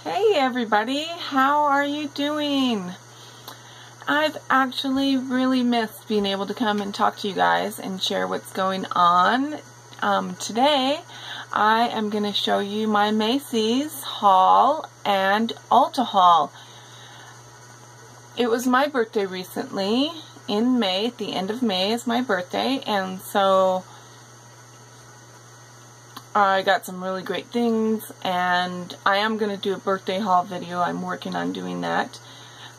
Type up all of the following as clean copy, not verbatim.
Hey everybody, how are you doing? I've actually really missed being able to come and talk to you guys and share what's going on. Today I am going to show you my Macy's haul and Ulta haul. It was my birthday recently in May. At the end of May is my birthday, and so I got some really great things, and I am going to do a birthday haul video. I'm working on doing that.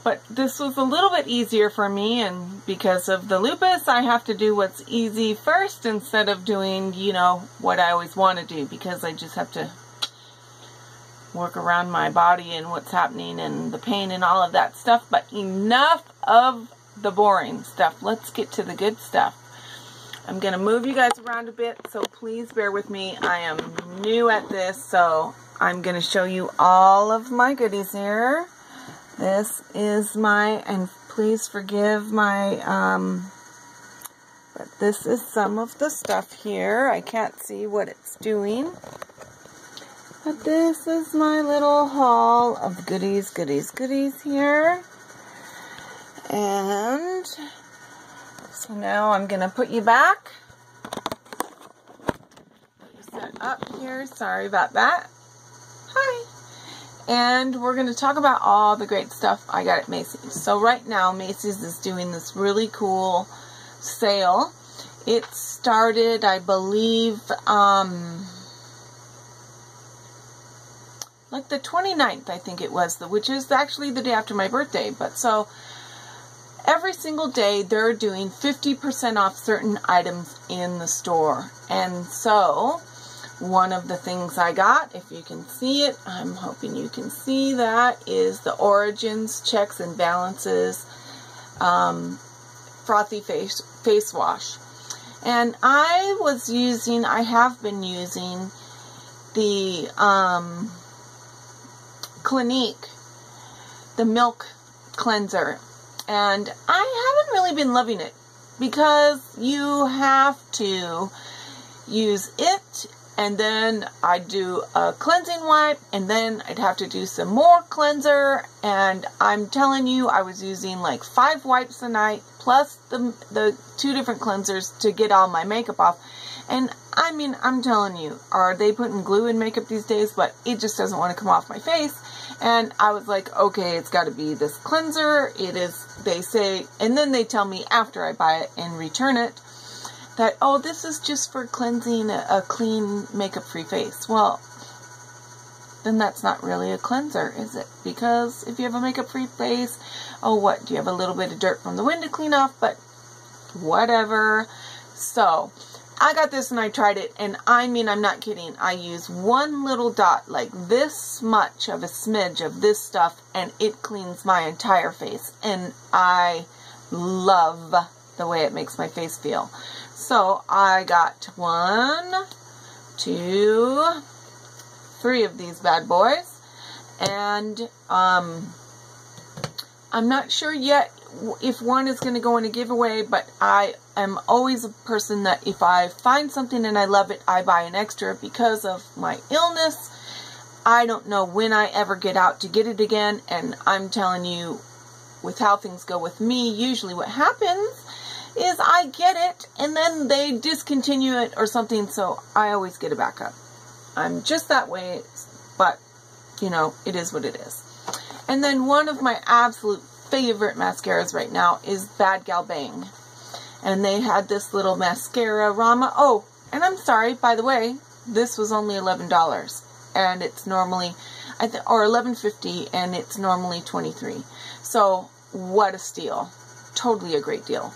But this was a little bit easier for me, and because of the lupus, I have to do what's easy first instead of doing, you know, what I always want to do, because I just have to work around my body and what's happening and the pain and all of that stuff. But enough of the boring stuff. Let's get to the good stuff. I'm going to move you guys around a bit, so please bear with me. I am new at this, so I'm going to show you all of my goodies here. This is my, and please forgive my, but this is some of the stuff here. I can't see what it's doing. But this is my little haul of goodies here. And so now I'm going to put you back. Put you set up here. Sorry about that. Hi. And we're going to talk about all the great stuff I got at Macy's. So right now, Macy's is doing this really cool sale. It started, I believe, like the 29th, I think it was, which is actually the day after my birthday. But so every single day, they're doing 50% off certain items in the store. And so one of the things I got, if you can see it, I'm hoping you can see that, is the Origins Checks and Balances Frothy Face Wash. And I have been using the Clinique, the Milk Cleanser. And I haven't really been loving it because you have to use it, and then I do a cleansing wipe, and then I'd have to do some more cleanser. And I'm telling you, I was using like 5 wipes a night plus the 2 different cleansers to get all my makeup off. And I mean, I'm telling you, are they putting glue in makeup these days? But it just doesn't want to come off my face. And I was like, okay, it's got to be this cleanser. It is, they say, and then they tell me after I buy it and return it that, oh, this is just for cleansing a clean makeup-free face. Well, then that's not really a cleanser, is it? Because if you have a makeup-free face, oh, what? Do you have a little bit of dirt from the wind to clean off? But whatever. So I got this and I tried it, and I mean, I'm not kidding. I use one little dot, like this much of a smidge of this stuff, and it cleans my entire face. And I love the way it makes my face feel. So I got 1, 2, 3 of these bad boys. And I'm not sure yet if one is going to go in a giveaway, but I am always a person that if I find something and I love it, I buy an extra because of my illness. I don't know when I ever get out to get it again, and I'm telling you, with how things go with me, usually what happens is I get it and then they discontinue it or something, so I always get it back up. I'm just that way, but you know, it is what it is. And then one of my absolute favorite mascaras right now is Bad Gal Bang. And they had this little mascara Rama. Oh, and I'm sorry, by the way, this was only $11. And it's normally, or $11.50, and it's normally $23. So, what a steal. Totally a great deal.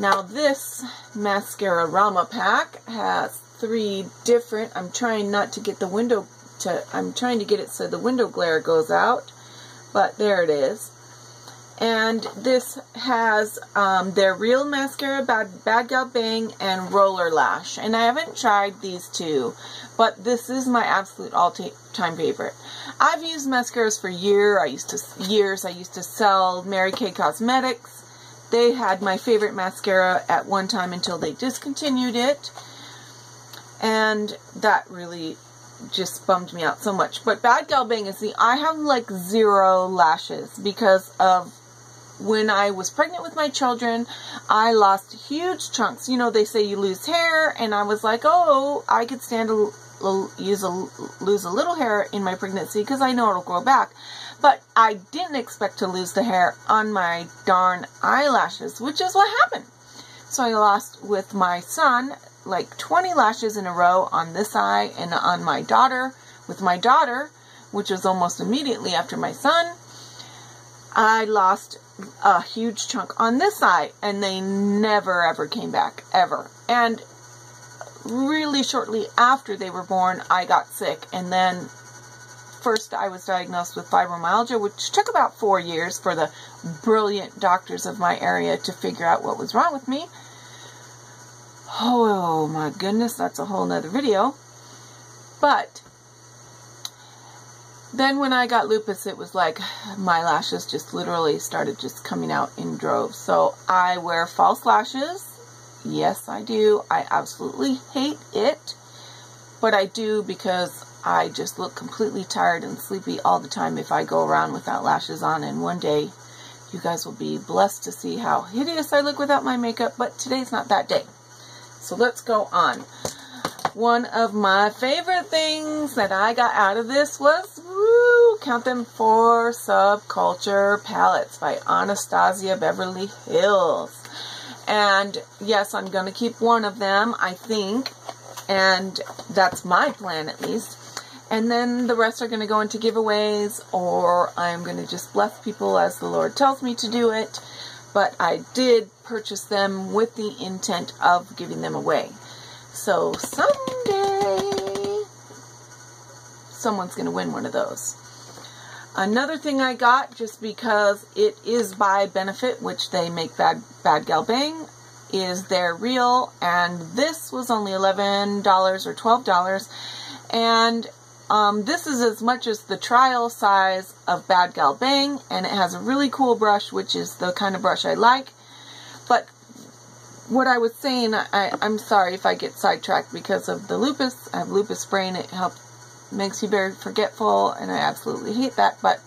Now this mascara Rama pack has 3 different, I'm trying not to get the window I'm trying to get it so the window glare goes out, but there it is. And this has their real mascara, Bad Gal Bang, and Roller Lash. And I haven't tried these 2, but this is my absolute all-time favorite. I've used mascaras for years. I used to sell Mary Kay Cosmetics. They had my favorite mascara at one time until they discontinued it. And that really just bummed me out so much. But Bad Gal Bang is I have like 0 lashes because of when I was pregnant with my children. I lost huge chunks. You know, they say you lose hair, and I was like, oh, I could stand to lose a little hair in my pregnancy because I know it'll grow back. But I didn't expect to lose the hair on my darn eyelashes, which is what happened. So I lost with my son like 20 lashes in a row on this eye, and on my daughter, with my daughter, which was almost immediately after my son, I lost a huge chunk on this eye, and they never ever came back, ever. And really shortly after they were born, I got sick, and then first I was diagnosed with fibromyalgia, which took about 4 years for the brilliant doctors of my area to figure out what was wrong with me. Oh my goodness, that's a whole nother video. But then when I got lupus, it was like my lashes just literally started just coming out in droves. So I wear false lashes. Yes, I do. I absolutely hate it. But I do because I just look completely tired and sleepy all the time if I go around without lashes on. And one day, you guys will be blessed to see how hideous I look without my makeup. But today's not that day. So let's go on. One of my favorite things that I got out of this was, count them, 4 Subculture palettes by Anastasia Beverly Hills. And yes, I'm going to keep one of them, I think. And that's my plan, at least. And then the rest are going to go into giveaways, or I'm going to just bless people as the Lord tells me to do it. But I did purchase them with the intent of giving them away. So someday, someone's going to win one of those. Another thing I got, just because it is by Benefit, which they make Bad Gal Bang, is their Real. And this was only $11 or $12. And this is as much as the trial size of Bad Gal Bang, and it has a really cool brush, which is the kind of brush I like. But what I was saying, I'm sorry if I get sidetracked because of the lupus. I have lupus brain. It makes you very forgetful, and I absolutely hate that. But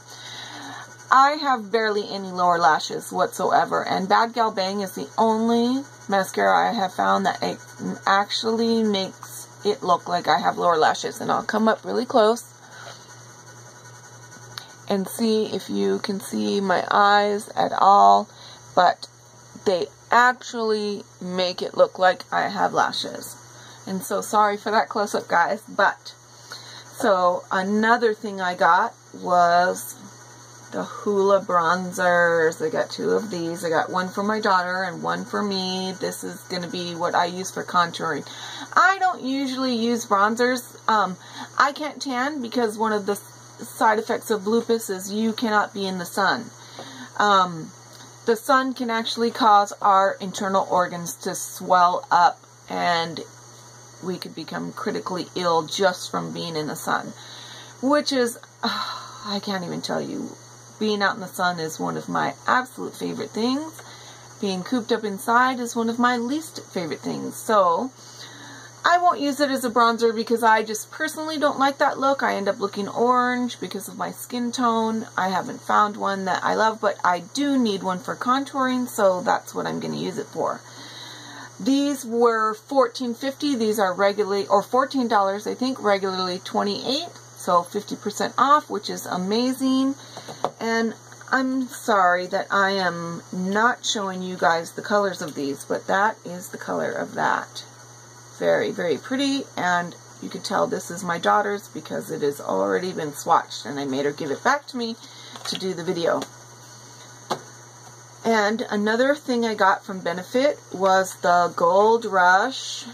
I have barely any lower lashes whatsoever, and Bad Gal Bang is the only mascara I have found that it actually makes it look like I have lower lashes. And I'll come up really close and see if you can see my eyes at all, but they actually make it look like I have lashes. And so sorry for that close-up, guys. But so another thing I got was the Hoola bronzers. I got 2 of these. I got one for my daughter and one for me. This is going to be what I use for contouring. I don't usually use bronzers. I can't tan because one of the side effects of lupus is you cannot be in the sun. The sun can actually cause our internal organs to swell up, and we could become critically ill just from being in the sun. Which is, I can't even tell you. Being out in the sun is one of my absolute favorite things. Being cooped up inside is one of my least favorite things. So I won't use it as a bronzer because I just personally don't like that look. I end up looking orange because of my skin tone. I haven't found one that I love, but I do need one for contouring, so that's what I'm going to use it for. These were $14.50. These are regularly, or $14, I think, regularly $28. So 50% off, which is amazing. And I'm sorry that I am not showing you guys the colors of these, but that is the color of that. Very, very pretty. And you can tell this is my daughter's because it has already been swatched, and I made her give it back to me to do the video. And another thing I got from Benefit was the Gold Rush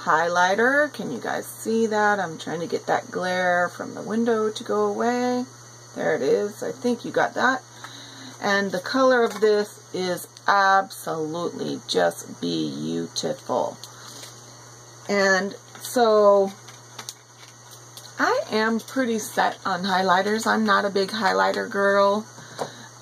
highlighter. Can you guys see that? I'm trying to get that glare from the window to go away. There it is. I think you got that. And the color of this is absolutely just beautiful. And so I am pretty set on highlighters. I'm not a big highlighter girl.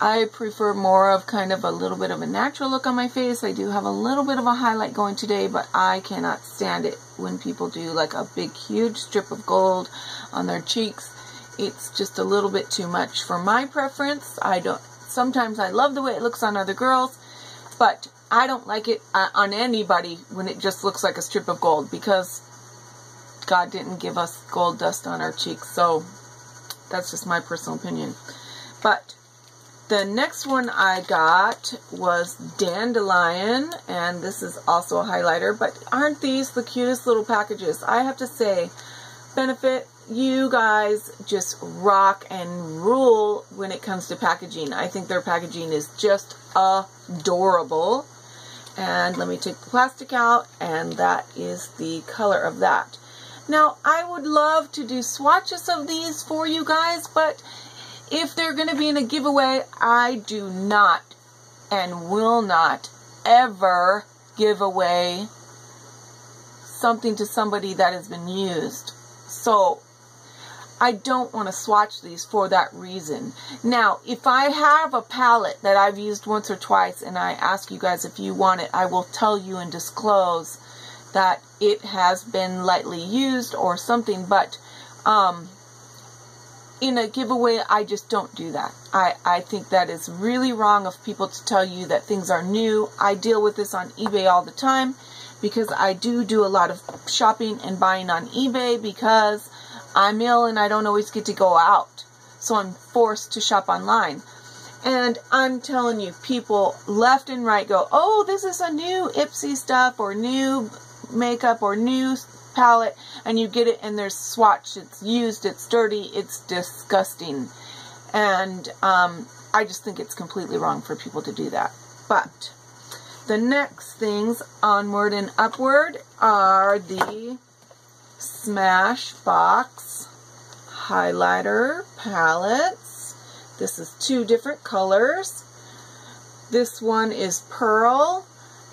I prefer more of kind of a little bit of a natural look on my face. I do have a little bit of a highlight going today, but I cannot stand it when people do like a big, huge strip of gold on their cheeks. It's just a little bit too much for my preference. Sometimes I love the way it looks on other girls, but I don't like it on anybody when it just looks like a strip of gold, because God didn't give us gold dust on our cheeks. So that's just my personal opinion. But the next one I got was Dandelion, and this is also a highlighter, but aren't these the cutest little packages? I have to say, Benefit, you guys just rock and rule when it comes to packaging. I think their packaging is just adorable. And let me take the plastic out, and that is the color of that. Now, I would love to do swatches of these for you guys, but if they're going to be in a giveaway, I do not and will not ever give away something to somebody that has been used. So I don't want to swatch these for that reason. Now, if I have a palette that I've used once or twice and I ask you guys if you want it, I will tell you and disclose that it has been lightly used or something, but in a giveaway, I just don't do that. I think that is really wrong of people to tell you that things are new. I deal with this on eBay all the time because I do a lot of shopping and buying on eBay because I'm ill and I don't always get to go out. So I'm forced to shop online. And I'm telling you, people left and right go, oh, this is a new Ipsy stuff or new makeup or new palette, and you get it and there's swatch, it's used, it's dirty, it's disgusting. And I just think it's completely wrong for people to do that. But the next things onward and upward are the Smashbox highlighter palettes. This is 2 different colors. This one is pearl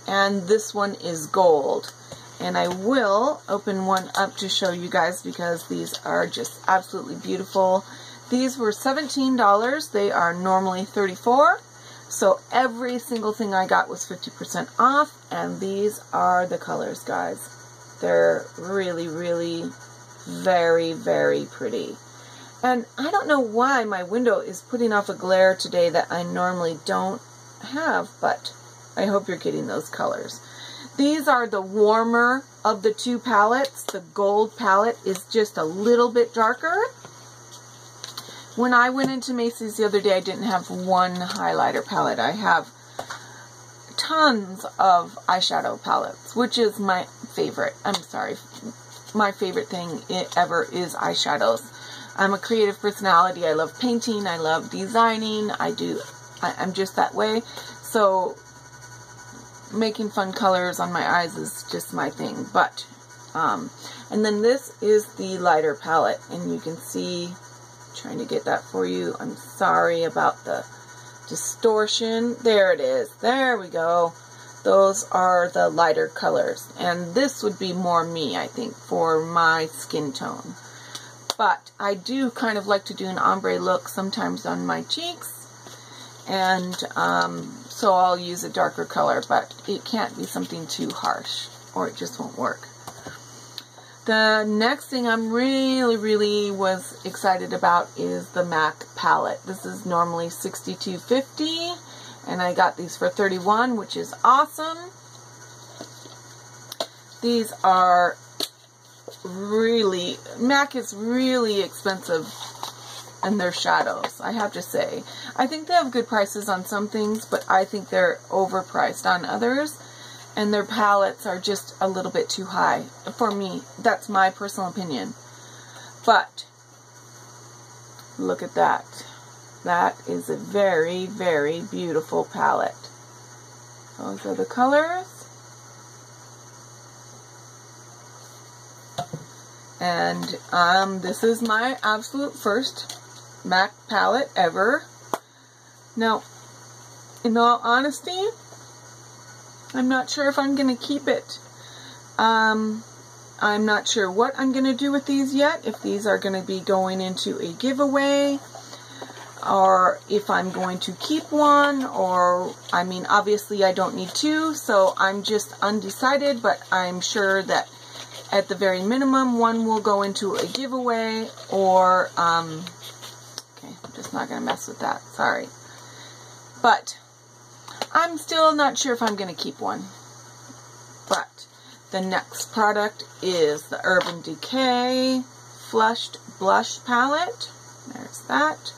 and this one is gold. And I will open one up to show you guys because these are just absolutely beautiful. These were $17. They are normally $34. So every single thing I got was 50% off. And these are the colors, guys. They're really, really very, very pretty. And I don't know why my window is putting off a glare today that I normally don't have, but I hope you're getting those colors. These are the warmer of the 2 palettes. The gold palette is just a little bit darker. When I went into Macy's the other day, I didn't have one highlighter palette. I have tons of eyeshadow palettes, which is my favorite. I'm sorry. My favorite thing ever is eyeshadows. I'm a creative personality. I love painting. I love designing. I'm just that way. So making fun colors on my eyes is just my thing. But and then this is the lighter palette, and you can see, trying to get that for you. I'm sorry about the distortion. There it is. There we go. Those are the lighter colors, and this would be more me, I think, for my skin tone. But I do kind of like to do an ombre look sometimes on my cheeks, and so I'll use a darker color, but it can't be something too harsh or it just won't work. The next thing I'm really was excited about is the MAC palette. This is normally $62.50, and I got these for $31, which is awesome. These are really, MAC is really expensive in their shadows, I have to say. I think they have good prices on some things, but I think they're overpriced on others. And their palettes are just a little bit too high for me. That's my personal opinion. But look at that. That is a very, very beautiful palette. Those are the colors. And this is my absolute first MAC palette ever. Now, in all honesty, I'm not sure if I'm going to keep it. I'm not sure what I'm going to do with these yet. If these are going to be going into a giveaway. or if I'm going to keep one, or, I mean, obviously I don't need two, so I'm just undecided, but I'm sure that at the very minimum, one will go into a giveaway, or, okay, I'm just not going to mess with that, sorry. But I'm still not sure if I'm going to keep one. But the next product is the Urban Decay Flushed Blush Palette. There's that.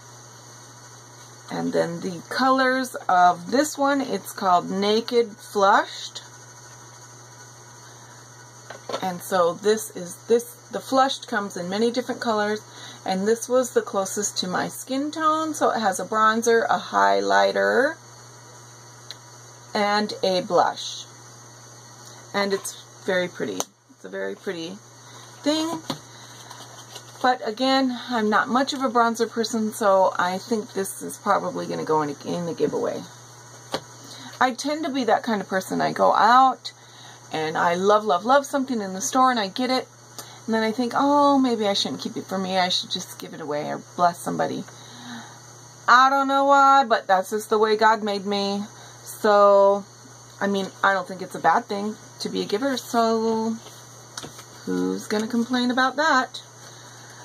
And then the colors of this one, it's called Naked Flushed. And so the flushed comes in many different colors, and this was the closest to my skin tone. So it has a bronzer, a highlighter, and a blush. And it's very pretty. It's a very pretty thing. But again, I'm not much of a bronzer person, so I think this is probably going to go in the giveaway. I tend to be that kind of person. I go out and I love something in the store and I get it. And then I think, oh, maybe I shouldn't keep it for me. I should just give it away or bless somebody. I don't know why, but that's just the way God made me. So, I mean, I don't think it's a bad thing to be a giver. So, who's going to complain about that?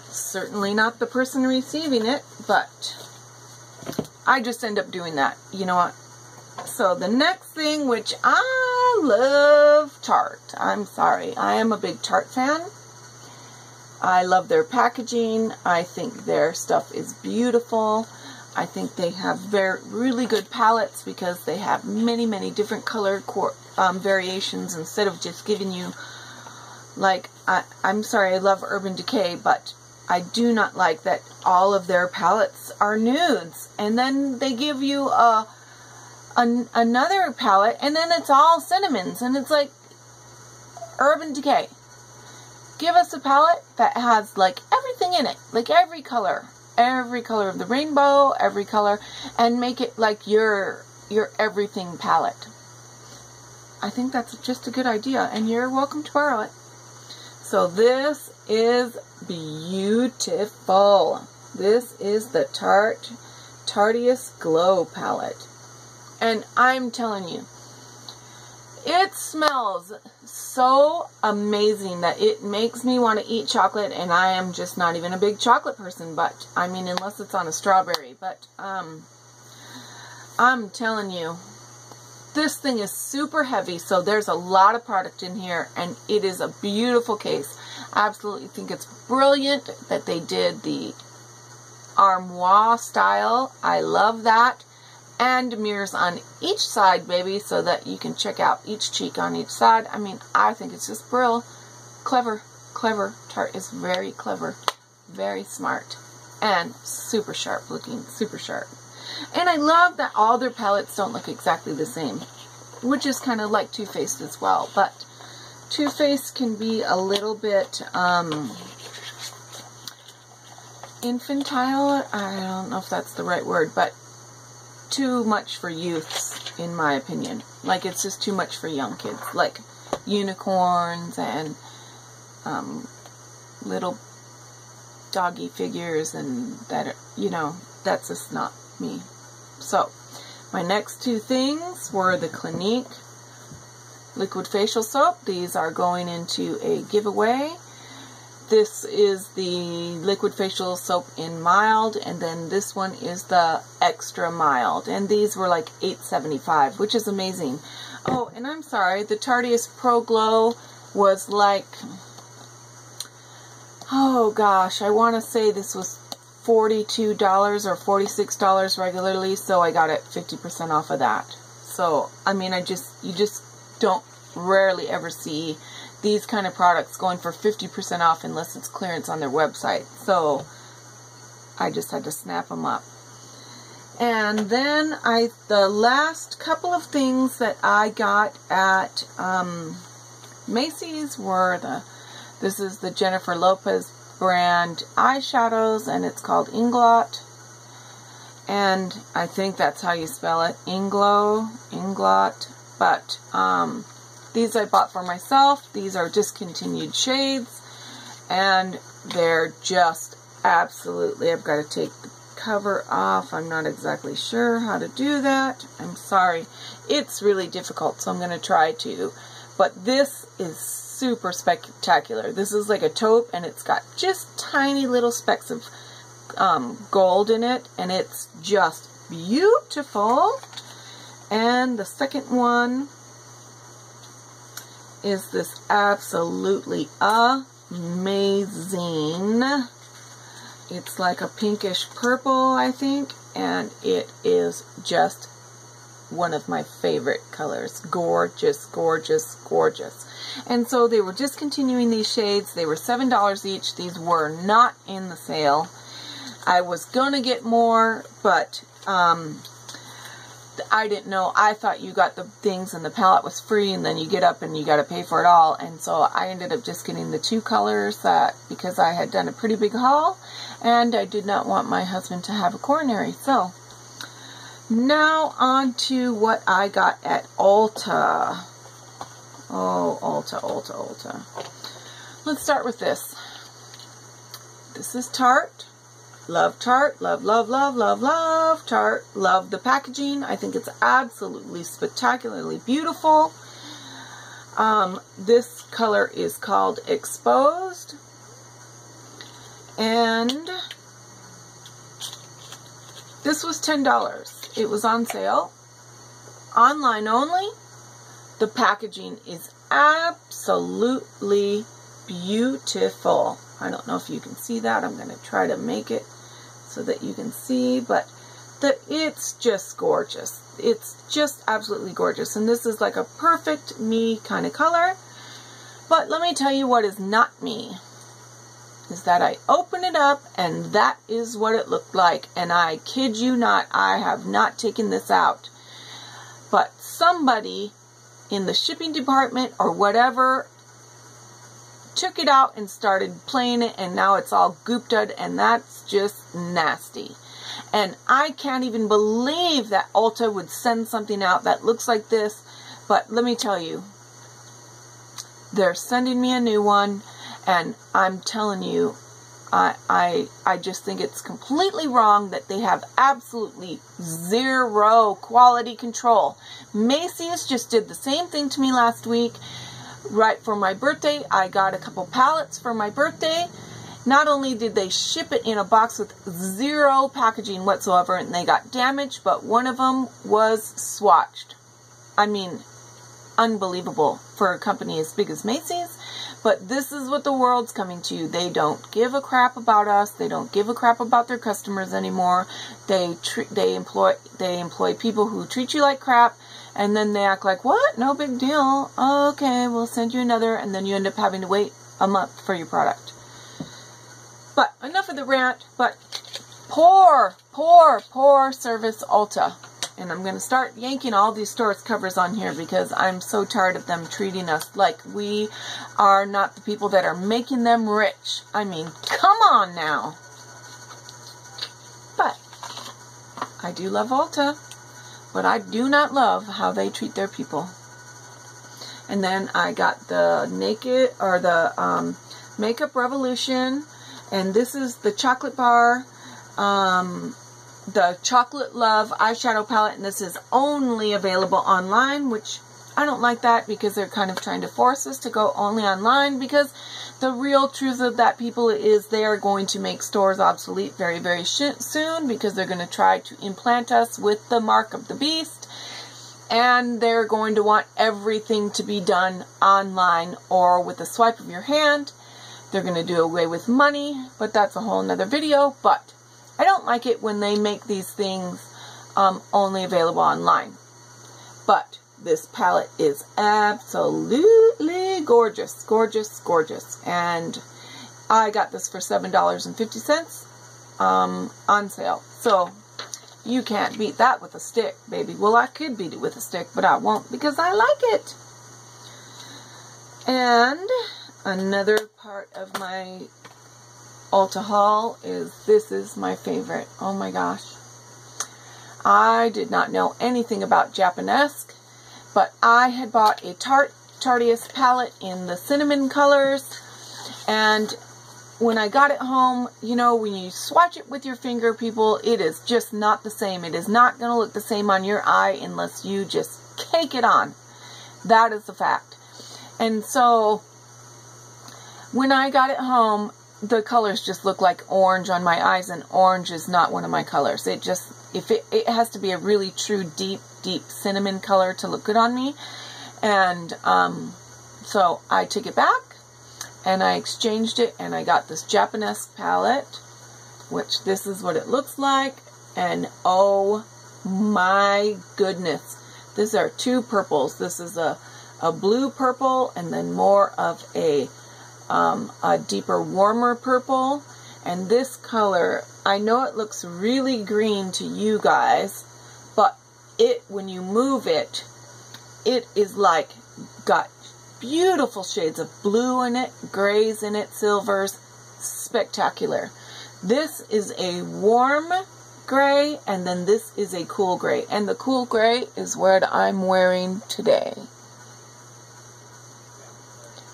Certainly not the person receiving it, but I just end up doing that. You know what? So the next thing, which I love Tarte. I'm sorry. I am a big Tarte fan. I love their packaging. I think their stuff is beautiful. I think they have really good palettes because they have many different color variations instead of just giving you, like, I'm sorry, I love Urban Decay, but I do not like that all of their palettes are nudes. And then they give you another palette, and then it's all cinnamons. And it's like, Urban Decay, give us a palette that has, like, everything in it. Like, every color of the rainbow, every color, and make it like your everything palette. I think that's just a good idea, and you're welcome to borrow it. So this is beautiful. This is the Tarteist Glow palette. And I'm telling you, it smells so amazing that it makes me want to eat chocolate, and I am just not even a big chocolate person, but, I mean, unless it's on a strawberry, but, I'm telling you, this thing is super heavy, so there's a lot of product in here, and it is a beautiful case. I absolutely think it's brilliant that they did the armoire style. I love that. And mirrors on each side, baby, so that you can check out each cheek on each side. I mean, I think it's just brilliant. Clever. Tarte is very clever, very smart, and super sharp looking, super sharp. And I love that all their palettes don't look exactly the same, which is kind of like Too Faced as well. But Too Faced can be a little bit infantile. I don't know if that's the right word, but too much for youths, in my opinion. Like, it's just too much for young kids. Like unicorns and little doggy figures, and that, you know, that's just not me. So, my next two things were the Clinique Liquid Facial Soap. These are going into a giveaway. This is the Liquid Facial Soap in Mild, and then this one is the Extra Mild. And these were like $8.75, which is amazing. Oh, and I'm sorry, the Tarteist Pro Glow was like, oh gosh, I want to say this was $42 or $46 regularly, so I got it 50% off of that. So, I mean, you just don't rarely ever see these kind of products going for 50% off unless it's clearance on their website. So, I just had to snap them up. And then the last couple of things that I got at Macy's were this is the Jennifer Lopez brand eyeshadows, and it's called Inglot. And I think that's how you spell it, Inglot. But these I bought for myself. These are discontinued shades, and they're just absolutely, I've got to take cover off. I'm not exactly sure how to do that. I'm sorry. It's really difficult, so I'm going to try to. But this is super spectacular. This is like a taupe, and it's got just tiny little specks of gold in it, and it's just beautiful. And the second one is this absolutely amazing. It's like a pinkish purple, I think, and it is just one of my favorite colors. Gorgeous, gorgeous, gorgeous. And so they were discontinuing these shades. They were $7 each. These were not in the sale. I was gonna get more, but I didn't know. I thought you got the things and the palette was free, and then you get up and you got to pay for it all. And so I ended up just getting the 2 colors because I had done a pretty big haul, and I did not want my husband to have a coronary. So now on to what I got at Ulta. Oh, Ulta, Ulta, Ulta. Let's start with this. This is Tarte. Love Tarte. Love, love, love, love, love Tarte. Love the packaging. I think it's absolutely spectacularly beautiful. This color is called Exposed. And this was $10. It was on sale. Online only. The packaging is absolutely beautiful. I don't know if you can see that. I'm going to try to make it so that you can see, but it's just gorgeous. It's just absolutely gorgeous. And this is like a perfect me kind of color. But let me tell you what is not me. Is that I open it up and that is what it looked like. And I kid you not, I have not taken this out. But somebody in the shipping department or whatever took it out and started playing it, and now it's all gooped out, and that's just nasty. And I can't even believe that Ulta would send something out that looks like this. But let me tell you, they're sending me a new one, and I'm telling you, I just think it's completely wrong that they have absolutely zero quality control. Macy's just did the same thing to me last week. Right for my birthday, I got a couple palettes for my birthday. Not only did they ship it in a box with zero packaging whatsoever, and they got damaged, but one of them was swatched. I mean, unbelievable for a company as big as Macy's. But this is what the world's coming to. They don't give a crap about us. They don't give a crap about their customers anymore. They employ people who treat you like crap. And then they act like, what? No big deal. Okay, we'll send you another. And then you end up having to wait a month for your product. But enough of the rant. But poor service Ulta. And I'm going to start yanking all these stores covers on here because I'm so tired of them treating us like we are not the people that are making them rich. I mean, come on now. But I do love Ulta. But I do not love how they treat their people. And then I got the Makeup Revolution. And this is the chocolate bar. The Chocolate Love eyeshadow palette. And this is only available online. Which I don't like that because they're kind of trying to force us to go only online. Because the real truth of that, people, is they are going to make stores obsolete very, very soon because they're going to try to implant us with the mark of the beast, and they're going to want everything to be done online or with a swipe of your hand. They're going to do away with money, but that's a whole nother video. But I don't like it when they make these things only available online. But this palette is absolutely gorgeous, gorgeous, gorgeous. And I got this for $7.50 on sale. So you can't beat that with a stick, baby. Well, I could beat it with a stick, but I won't because I like it. And another part of my Ulta haul is, this is my favorite. Oh my gosh. I did not know anything about Japanesque. But I had bought a Tarteist palette in the cinnamon colors, and when I got it home, you know, when you swatch it with your finger, people, it is just not the same. It is not going to look the same on your eye unless you just cake it on. That is the fact. And so when I got it home, the colors just look like orange on my eyes, and orange is not one of my colors. It just, it has to be a really true deep cinnamon color to look good on me. And so I took it back and I exchanged it, and I got this Japanese palette, which this is what it looks like. And oh my goodness, these are two purples. This is a blue purple, and then more of a deeper, warmer purple. And this color, I know it looks really green to you guys, but when you move it, it is like got beautiful shades of blue in it, grays in it, silvers, spectacular. This is a warm gray, and then this is a cool gray, and the cool gray is what I'm wearing today.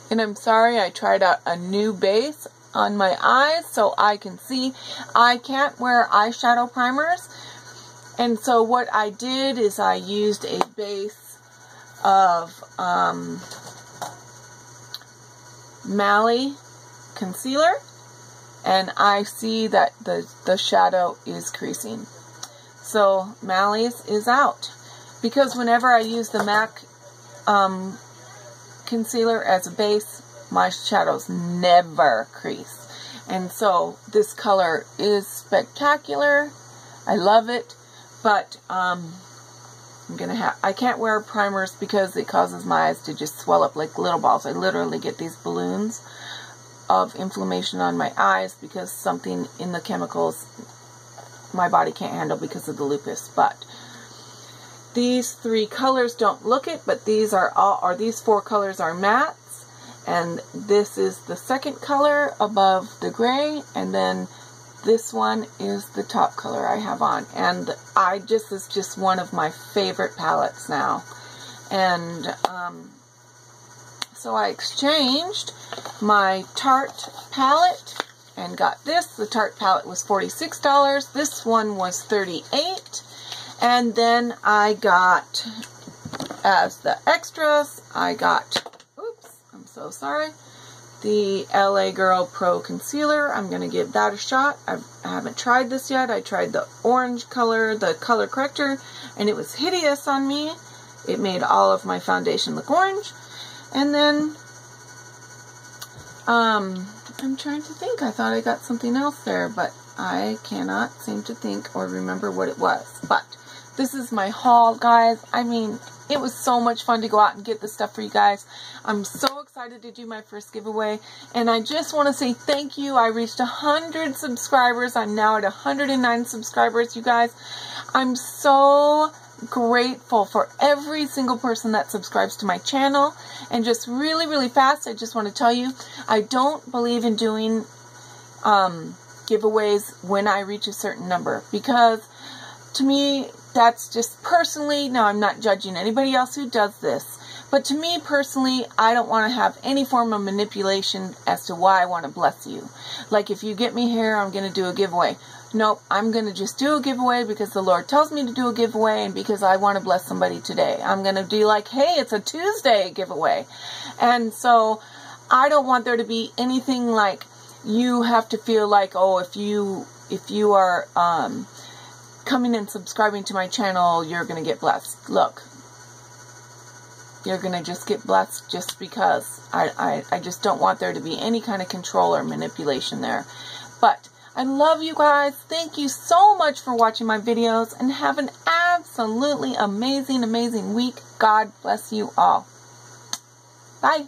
And I'm sorry, I tried out a new base on my eyes so I can see. I can't wear eyeshadow primers, and so what I did is I used a base of Macy concealer, and I see that the shadow is creasing. So Macy's is out, because whenever I use the MAC concealer as a base, my shadows never crease. And so this color is spectacular. I love it, but I can't wear primers because it causes my eyes to just swell up like little balls. I literally get these balloons of inflammation on my eyes because something in the chemicals my body can't handle because of the lupus. But these three colors don't look it, but these are all, or these four colors are mattes, and this is the second color above the gray, and then this one is the top color I have on. And this is just one of my favorite palettes now. And so I exchanged my Tarte palette and got this. The Tarte palette was $46. This one was $38. And then I got, as the extras, I got, oops, I'm so sorry, the LA Girl Pro Concealer. I'm going to give that a shot. I haven't tried this yet. I tried the orange color, the color corrector, and it was hideous on me. It made all of my foundation look orange. And then, I'm trying to think. I thought I got something else there, but I cannot seem to think or remember what it was. But this is my haul, guys. I mean, it was so much fun to go out and get this stuff for you guys. I'm so excited to do my first giveaway. And I just want to say thank you. I reached 100 subscribers. I'm now at 109 subscribers, you guys. I'm so grateful for every single person that subscribes to my channel. And just really, really fast, I just want to tell you, I don't believe in doing giveaways when I reach a certain number. Because to me, that's just personally, now I'm not judging anybody else who does this, but to me personally, I don't want to have any form of manipulation as to why I want to bless you. Like, if you get me here, I'm going to do a giveaway. Nope, I'm going to just do a giveaway because the Lord tells me to do a giveaway and because I want to bless somebody today. I'm going to be like, hey, it's a Tuesday giveaway. And so I don't want there to be anything like you have to feel like, oh, if you are coming and subscribing to my channel, you're going to get blessed. Look, you're going to just get blessed just because. I just don't want there to be any kind of control or manipulation there. But I love you guys. Thank you so much for watching my videos, and have an absolutely amazing, amazing week. God bless you all. Bye.